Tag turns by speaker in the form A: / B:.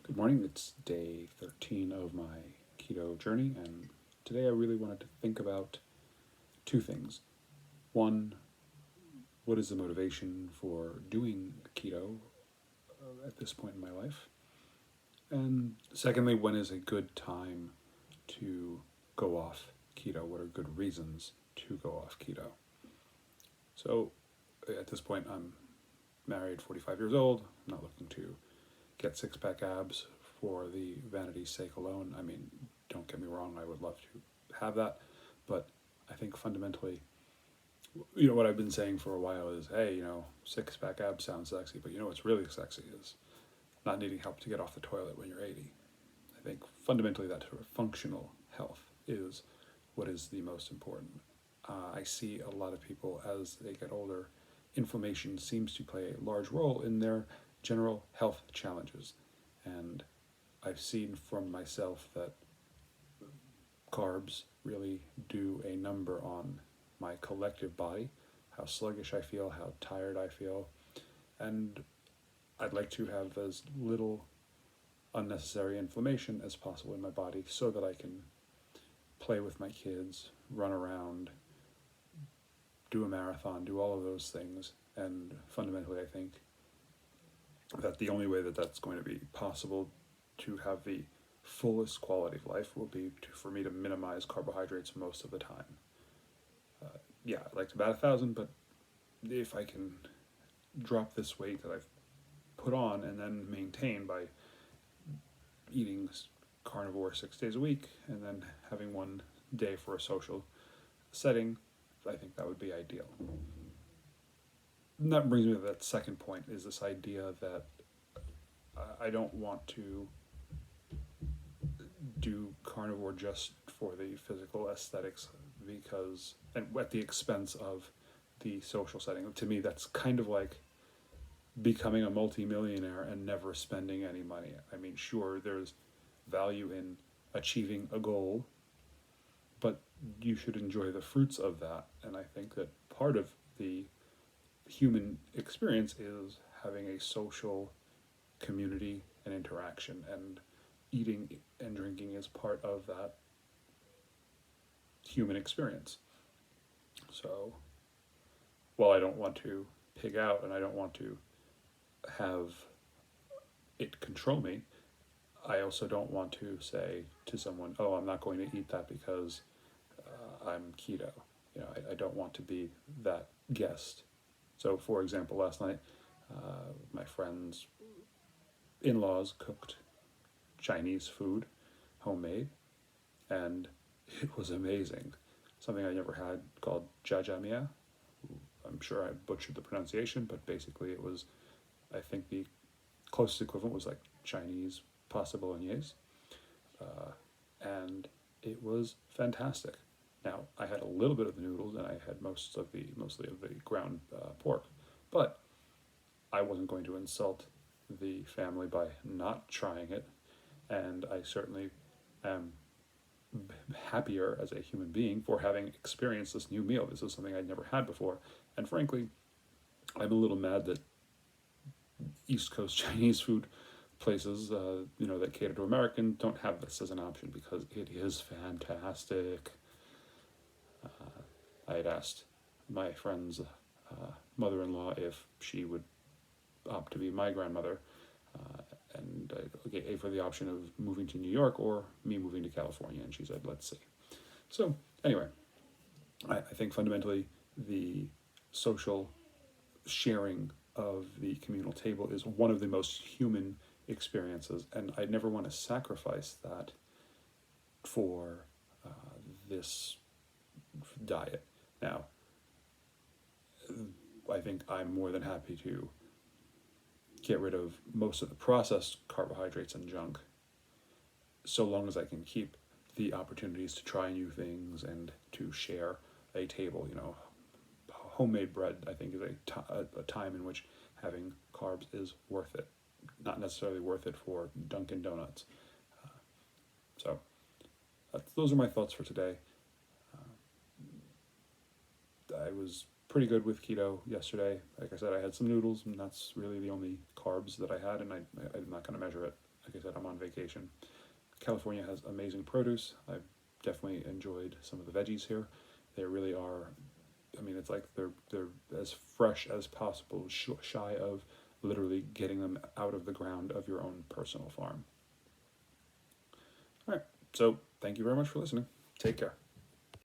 A: Good morning. It's day 13 of my keto journey, and today I really wanted to think about two things. One, what is the motivation for doing keto at this point in my life? And secondly, when is a good time to go off keto? What are good reasons to go off keto? So, at this point, I'm married, 45 years old, I'm not looking to get six pack abs for the vanity's sake alone. I mean, don't get me wrong, I would love to have that, but I think fundamentally, what I've been saying for a while is, hey, six pack abs sounds sexy, but what's really sexy is not needing help to get off the toilet when you're 80. I think fundamentally that sort of functional health is what is the most important. I see a lot of people as they get older, inflammation seems to play a large role in their general health challenges. And I've seen from myself that carbs really do a number on my collective body, how sluggish I feel, how tired I feel. And I'd like to have as little unnecessary inflammation as possible in my body so that I can play with my kids, run around, do a marathon, do all of those things. And fundamentally, I think that the only way that that's going to be possible to have the fullest quality of life will be for me to minimize carbohydrates most of the time. Yeah, I'd like to bat 1,000, but if I can drop this weight that I've put on and then maintain by eating carnivore 6 days a week and then having one day for a social setting, I think that would be ideal. And that brings me to that second point, is this idea that I don't want to do carnivore just for the physical aesthetics and at the expense of the social setting. To me, that's kind of like becoming a multimillionaire and never spending any money. I mean, sure, there's value in achieving a goal, but you should enjoy the fruits of that. And I think that part of the human experience is having a social community and interaction, and eating and drinking is part of that human experience. So while I don't want to pig out and I don't want to have it control me, I also don't want to say to someone, oh, I'm not going to eat that because I'm keto. I don't want to be that guest. So, for example, last night, my friend's in-laws cooked Chinese food, homemade, and it was amazing. Something I never had, called jajamia. I'm sure I butchered the pronunciation, but basically it was, I think the closest equivalent was like Chinese pasta bolognese, and it was fantastic. Now, I had a little bit of the noodles and I had mostly of the ground pork, but I wasn't going to insult the family by not trying it, and I certainly am happier as a human being for having experienced this new meal. This was something I'd never had before, and frankly, I'm a little mad that East Coast Chinese food places, that cater to Americans don't have this as an option, because it is fantastic. I had asked my friend's mother-in-law if she would opt to be my grandmother, and I gave her the option of moving to New York or me moving to California, and she said, let's see. So anyway, I think fundamentally the social sharing of the communal table is one of the most human experiences, and I never want to sacrifice that for this diet. Now, I think I'm more than happy to get rid of most of the processed carbohydrates and junk, so long as I can keep the opportunities to try new things and to share a table. Homemade bread, I think, is a time in which having carbs is worth it. Not necessarily worth it for Dunkin' Donuts. So those are my thoughts for today. I was pretty good with keto yesterday. Like I said, I had some noodles, and that's really the only carbs that I had, and I'm not going to measure it like I said, I'm on vacation. California has amazing produce. I've definitely enjoyed some of the veggies here. They really are. I mean, it's like they're as fresh as possible, shy of literally getting them out of the ground of your own personal farm. All right. So thank you very much for listening. Take care.